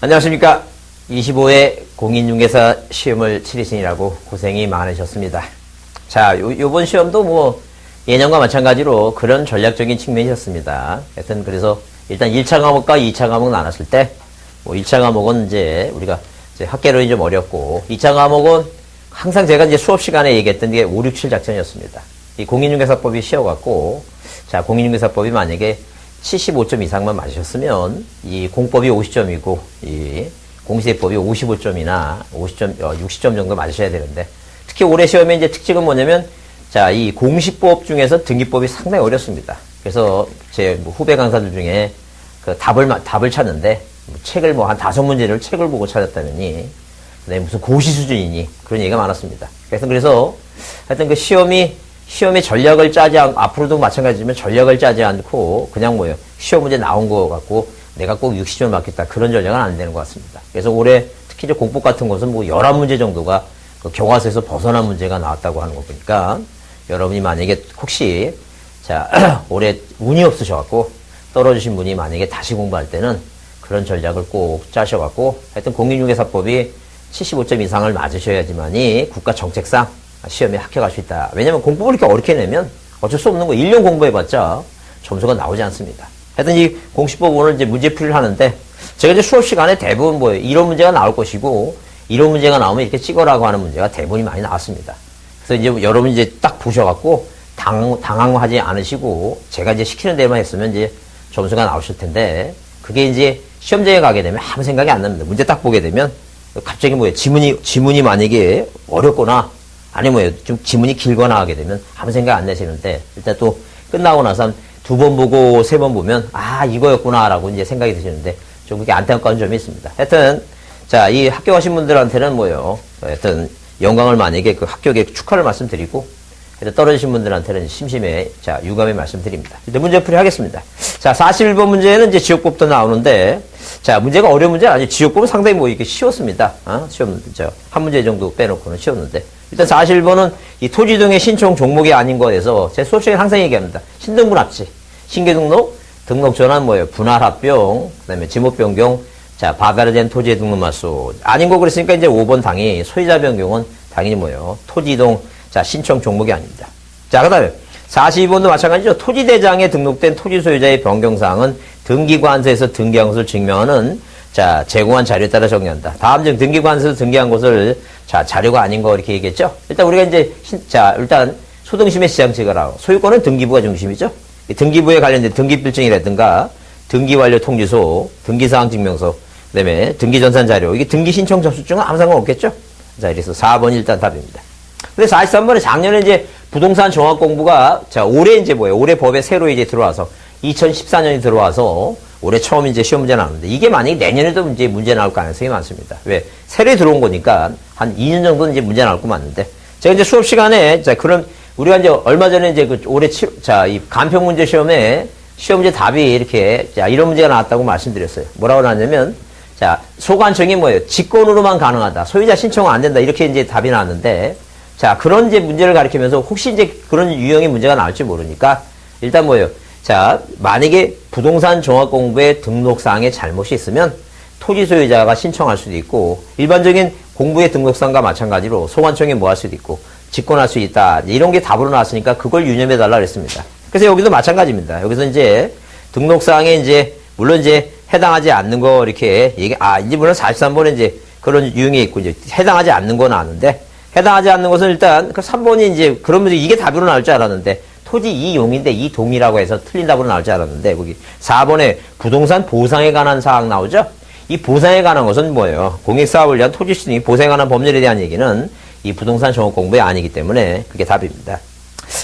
안녕하십니까. 25회 공인중개사 시험을 치르시느라고 고생이 많으셨습니다. 자, 요번 시험도 뭐 예년과 마찬가지로 그런 전략적인 측면이었습니다. 하여튼 그래서 일단 1차 과목과 2차 과목 나눴을 때, 뭐 1차 과목은 이제 우리가 이제 학계론이 좀 어렵고, 2차 과목은 항상 제가 이제 수업 시간에 얘기했던 게 5, 6, 7 작전이었습니다. 이 공인중개사법이 쉬워갖고, 자, 공인중개사법이 만약에 75점 이상만 맞으셨으면, 이 공법이 50점이고, 이 공시대법이 55점이나 50점, 60점 정도 맞으셔야 되는데, 특히 올해 시험의 이제 특징은 뭐냐면, 자, 이 공시법 중에서 등기법이 상당히 어렵습니다. 그래서 제 후배 강사들 중에 그 답을 찾는데, 책을 한 5문제를 책을 보고 찾았다느니, 네, 무슨 고시 수준이니, 그런 얘기가 많았습니다. 그래서 하여튼 그 시험의 전략을 짜지 않고, 앞으로도 마찬가지지만 전략을 짜지 않고, 그냥 시험 문제 나온 거 갖고, 내가 꼭 60점 맞겠다. 그런 전략은 안 되는 것 같습니다. 그래서 올해 특히 이제 공법 같은 것은 11문제 정도가 그 교과서에서 벗어난 문제가 나왔다고 하는 거 보니까, 여러분이 만약에 혹시, 자, 올해 운이 없으셔갖고, 떨어지신 분이 만약에 다시 공부할 때는 그런 전략을 꼭 짜셔갖고, 하여튼 공인중개사법이 75점 이상을 맞으셔야지만이 국가 정책상 시험에 합격할 수 있다. 왜냐면 공법을 이렇게 어렵게 내면 어쩔 수 없는 거 1년 공부해봤자 점수가 나오지 않습니다. 하여튼 이 공시법 오늘 이제 문제풀이를 하는데, 제가 이제 수업 시간에 대부분 이런 문제가 나올 것이고, 이런 문제가 나오면 이렇게 찍어라고 하는 문제가 대부분이 많이 나왔습니다. 그래서 이제 여러분 이제 딱 보셔갖고 당황하지 않으시고, 제가 이제 시키는 대로만 했으면 이제 점수가 나오실 텐데, 그게 이제 시험장에 가게 되면 아무 생각이 안 납니다. 문제 딱 보게 되면 갑자기 지문이 만약에 어렵거나, 아니면 좀 지문이 길거나 하게 되면 아무 생각 안 내시는데, 일단 또 끝나고 나서 한 2번 보고 3번 보면, 아, 이거였구나라고 이제 생각이 드시는데, 좀 그렇게 안타까운 점이 있습니다. 하여튼, 자, 이 합격하신 분들한테는 하여튼, 영광을 만약에 그 합격에 축하를 말씀드리고, 하여튼 떨어지신 분들한테는 심심해, 자, 유감의 말씀드립니다. 일단 문제풀이 하겠습니다. 자, 41번 문제는 이제 지역법도 나오는데, 자, 문제가 어려운 문제는 아니에요. 지역법은 상당히 이렇게 쉬웠습니다. 시험, 한 문제 정도 빼놓고는 쉬웠는데. 일단 41번은 이 토지등의 신청 종목이 아닌 거에서 제 수업 시간에 항상 얘기합니다. 신등분합지, 신규등록, 등록전환 분할합병, 그 다음에 지목변경, 자, 바다르된 토지의 등록말소. 아닌 거 그랬으니까 이제 5번 당이 소유자 변경은 당연히 토지이동, 자, 신청 종목이 아닙니다. 자, 그 다음에 42번도 마찬가지죠. 토지대장에 등록된 토지 소유자의 변경사항은 등기관서에서 등기한 것을 증명하는, 자, 제공한 자료에 따라 정리한다. 다음 중 등기관서에서 등기한 것을, 자, 자료가 아닌 거 이렇게 얘기했죠. 일단 우리가 이제, 일단 소등심의 시장책을 하고, 소유권은 등기부가 중심이죠. 등기부에 관련된 등기필증이라든가, 등기완료 통지서, 등기사항 증명서, 그 다음에 등기전산 자료, 이게 등기신청 접수증은 아무 상관없겠죠. 자, 이래서 4번이 일단 답입니다. 근데 43번에 작년에 이제 부동산 종합공부가, 자, 올해 올해 법에 새로 이제 들어와서, 2014년이 들어와서, 올해 처음 이제 시험 문제 나오는데, 이게 만약에 내년에도 이제 문제 나올 가능성이 많습니다. 왜? 새로 들어온 거니까, 한 2년 정도는 이제 문제 나올 거 맞는데, 제가 이제 수업 시간에, 자, 우리가 이제 얼마 전에 이제 올해 이 간평 문제 시험에, 시험 문제 답이 이렇게, 자, 이런 문제가 나왔다고 말씀드렸어요. 뭐라고 나왔냐면, 자, 소관청이 직권으로만 가능하다. 소유자 신청은 안 된다. 이렇게 이제 답이 나왔는데, 자, 그런 이제 문제를 가리키면서 혹시 이제 그런 유형의 문제가 나올지 모르니까, 일단 자, 만약에 부동산 종합공부의 등록사항에 잘못이 있으면 토지 소유자가 신청할 수도 있고, 일반적인 공부의 등록사항과 마찬가지로 소관청이 할 수도 있고, 직권할 수 있다. 이런 게 답으로 나왔으니까 그걸 유념해달라 그랬습니다. 그래서 여기도 마찬가지입니다. 여기서 이제 등록사항에 물론 해당하지 않는 거 이렇게 이제 물론 43번에 이제 그런 유형이 있고, 이제 해당하지 않는 건 아는데, 해당하지 않는 것은 일단 그 3번이 그러면서 이게 답으로 나올 줄 알았는데, 토지 이용인데 이동이라고 해서 틀린 답으로 나올 줄 알았는데, 거기 4번에 부동산 보상에 관한 사항 나오죠? 이 보상에 관한 것은 공익사업을 위한 토지 시등이 보상에 관한 법률에 대한 얘기는 이 부동산 종합공부에 아니기 때문에 그게 답입니다.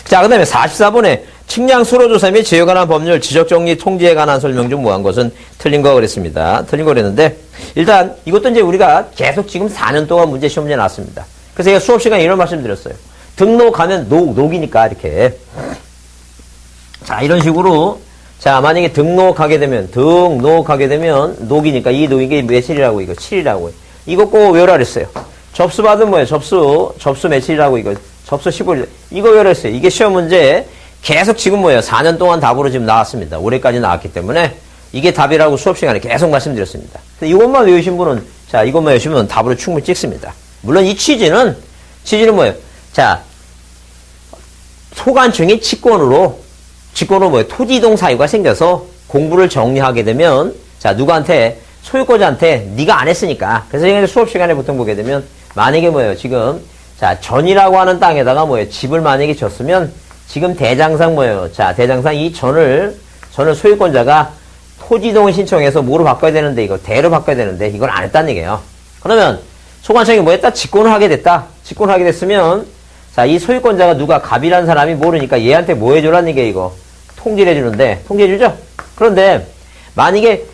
자, 그 다음에 44번에 측량 수로조사 및 지역에 관한 법률, 지적정리 통지에 관한 설명 중 뭐한 것은 틀린 거 그랬습니다. 틀린 거 그랬는데, 일단 이것도 이제 우리가 계속 지금 4년 동안 문제 시험 문제 나왔습니다. 그래서 제가 수업 시간에 이런 말씀 드렸어요. 등록하면 녹이니까 이렇게. 자, 이런 식으로, 자, 만약에 등록하게 되면 녹이니까 이 녹이게 며칠이라고 이거 7이라고. 이거 꼭 외우라 그랬어요. 접수받은 접수 며칠이라고 이거 접수 15일. 이거 외우라 했어요. 이게 시험 문제 계속 지금 4년 동안 답으로 지금 나왔습니다. 올해까지 나왔기 때문에 이게 답이라고 수업 시간에 계속 말씀드렸습니다. 이것만 외우신 분은, 자, 이것만 외우시면 답으로 충분히 찍습니다. 물론 이 취지는 뭐예요? 자, 소관청이 직권으로 뭐예요? 토지 이동 사유가 생겨서 공부를 정리하게 되면, 자, 누구한테? 소유권자한테 네가 안 했으니까. 그래서 이제 수업 시간에 보통 보게 되면, 만약에 뭐예요? 지금, 자, 전이라고 하는 땅에다가 뭐예요? 집을 만약에 졌으면, 지금 대장상 뭐예요? 자, 대장상 이 전을 소유권자가 토지 이동을 신청해서 뭐로 바꿔야 되는데, 이거 대로 바꿔야 되는데, 이걸 안 했다는 얘기예요. 그러면, 소관청이 뭐 했다? 직권을 하게 됐다. 직권을 하게 됐으면, 자, 이 소유권자가 누가 갑이라는 사람이 모르니까 얘한테 뭐 해주라는 게 이거. 통지를 해주는데, 통지해주죠? 그런데, 만약에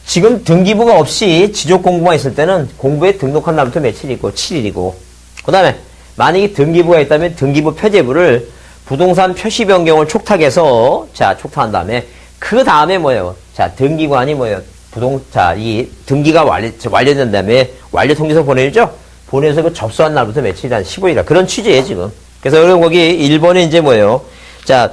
지금 등기부가 없이 지적 공부만 있을 때는 공부에 등록한 날부터 며칠이고, 7일이고, 그 다음에, 만약에 등기부가 있다면 등기부 표제부를 부동산 표시 변경을 촉탁해서, 자, 촉탁한 다음에, 그 다음에 뭐예요? 자, 등기관이 뭐예요? 이 등기가 완료된 다음에 완료 통지서 보내주죠? 보내서 그 접수한 날부터 며칠이 한 15일이라. 그런 취지예요, 지금. 그래서 여러분 거기 1번에 이제 뭐예요? 자,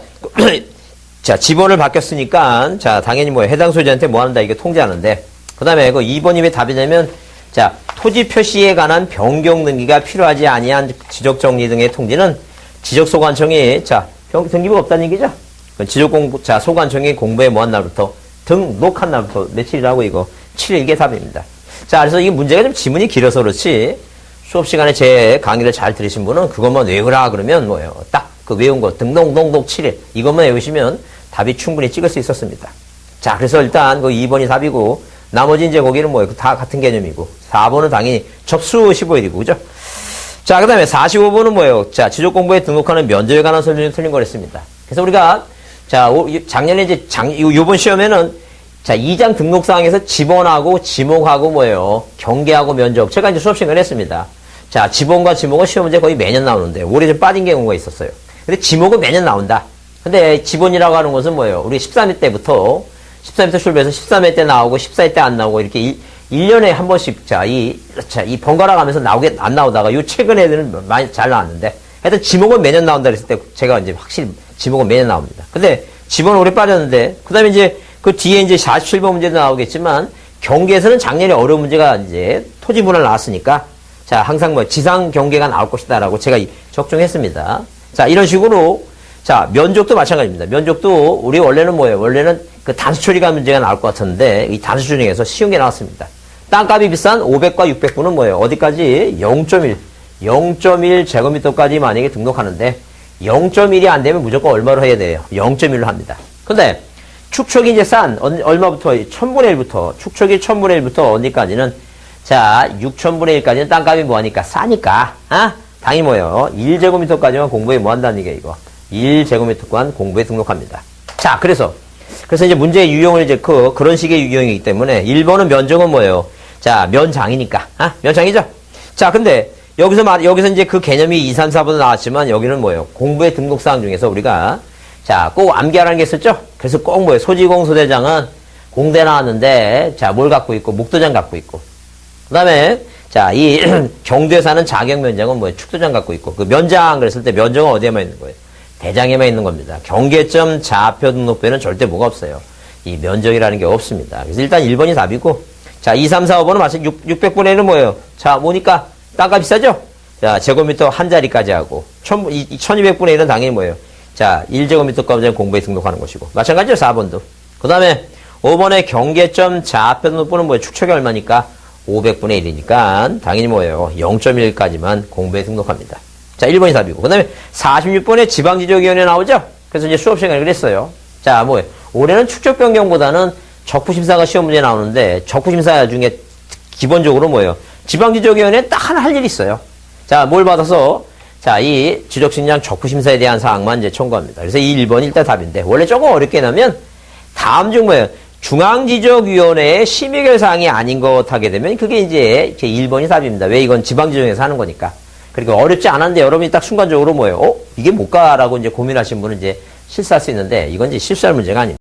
자, 지번을 바뀌었으니까, 자, 당연히 뭐 해당 소유자한테 뭐 한다, 이게 통지하는데. 그 다음에 그 2번이 왜 답이냐면, 자, 토지 표시에 관한 변경 등기가 필요하지 아니한 지적 정리 등의 통지는 지적소관청이, 자, 등기부가 없다는 얘기죠? 자, 소관청이 공부에 뭐 한 날부터, 등록한 날부터 며칠이라고 이거 7일 이게 답입니다. 자, 그래서 이게 문제가 좀 지문이 길어서 그렇지 수업 시간에 제 강의를 잘 들으신 분은 그것만 외우라 그러면 뭐예요? 딱 그 외운 거 등록농독 7일 이것만 외우시면 답이 충분히 찍을 수 있었습니다. 자, 그래서 일단 그 2번이 답이고 나머지 이제 거기는 뭐예요? 다 같은 개념이고 4번은 당연히 접수 15일이고 그죠? 자, 그 다음에 45번은 뭐예요? 자, 지적공부에 등록하는 면접에 관한 설명이 틀린 거랬습니다. 그래서 우리가 자, 작년에 이제 요번 시험에는 자, 2장 등록사항에서 지번하고 지목하고 뭐예요? 경계하고 면적. 제가 이제 수업 시간을 했습니다. 자, 지번과 지목은 시험 문제 거의 매년 나오는데 올해 좀 빠진 경우가 있었어요. 근데 지목은 매년 나온다. 근데 지번이라고 하는 것은 뭐예요? 우리 13회 때부터 출발해서 13회 때 나오고 14회 때 안 나오고 이렇게 1년에 한 번씩 이 번갈아 가면서 안 나오다가 요 최근 애들은 많이 잘 나왔는데 하여튼 지목은 매년 나온다 그랬을 때 제가 이제 확실히 지목은 매년 나옵니다. 근데 지번은 올해 빠졌는데 그 다음에 이제 그 뒤에 이제 47번 문제도 나오겠지만 경계에서는 작년에 어려운 문제가 이제 토지분할 나왔으니까 자, 항상 뭐 지상 경계가 나올 것이다라고 제가 적중했습니다. 자, 이런 식으로 자, 면적도 마찬가지입니다. 면적도 우리 원래는 뭐예요? 원래는 그 단수 처리가 문제가 나올 것 같은데 이 단수 중에서 쉬운 게 나왔습니다. 땅값이 비싼 500과 600분은 뭐예요? 어디까지? 0.1 제곱미터까지 만약에 등록하는데 0.1이 안 되면 무조건 얼마로 해야 돼요? 0.1로 합니다. 근데 축척이 이제 싼 얼마부터? 1000분의 1부터 축척이 1000분의 1부터 어디까지는 자 6000분의 1까지는 땅값이 뭐하니까 싸니까 당연히 뭐예요? 1제곱미터까지만 공부에 뭐 한다는 얘기예요 이거 1제곱미터간 공부에 등록합니다. 자 그래서 이제 문제의 유형을 이제 그런 식의 유형이기 때문에 1번은 면적은 뭐예요? 자 면장이니까 면장이죠? 자 근데 여기서 이제 그 개념이 2, 3, 4번 나왔지만 여기는 뭐예요? 공부의 등록사항 중에서 우리가 자, 꼭 암기하라는 게 있었죠? 그래서 꼭 뭐예요? 소지공소대장은 공대 나왔는데 자, 뭘 갖고 있고? 목도장 갖고 있고. 그 다음에 자, 이 경주에 사는 자격면장은 뭐예요? 축도장 갖고 있고. 그 면장 그랬을 때 면장은 어디에만 있는 거예요? 대장에만 있는 겁니다. 경계점 좌표 등록부에는 절대 뭐가 없어요. 이 면적이라는 게 없습니다. 그래서 일단 1번이 답이고 자, 2, 3, 4, 5번은 마치 600분의 1은 뭐예요? 자, 뭐니까? 땅값 비싸죠? 자, 제곱미터 한 자리까지 하고 1200분의 1은 당연히 뭐예요? 자, 1제곱미터까지 공부에 등록하는 것이고 마찬가지로 4번도 그 다음에 5번의 경계점 좌표 등록부는 뭐예요? 축척이 얼마니까? 500분의 1이니까 당연히 뭐예요? 0.1까지만 공부에 등록합니다. 자, 1번이 답이고 그 다음에 46번에 지방지적위원회 나오죠? 그래서 이제 수업 시간에 그랬어요. 자, 뭐예요? 올해는 축척 변경보다는 적부심사가 시험 문제 나오는데 적부심사 중에 기본적으로 뭐예요? 지방지적위원회는 딱 하나 할 일이 있어요. 자, 뭘 받아서 자, 이 지적식량 적부심사에 대한 사항만 이제 청구합니다. 그래서 이 1번이 일단 답인데 원래 조금 어렵게 나면 다음 중 뭐예요? 중앙지적위원회의 심의결 사항이 아닌 것 하게 되면 그게 이제 1번이 답입니다. 왜 이건 지방지정에서 하는 거니까. 그러니까 어렵지 않았는데 여러분이 딱 순간적으로 뭐예요? 이게 뭘까라고 이제 고민하신 분은 이제 실수할 수 있는데 이건 이제 실수할 문제가 아닙니다.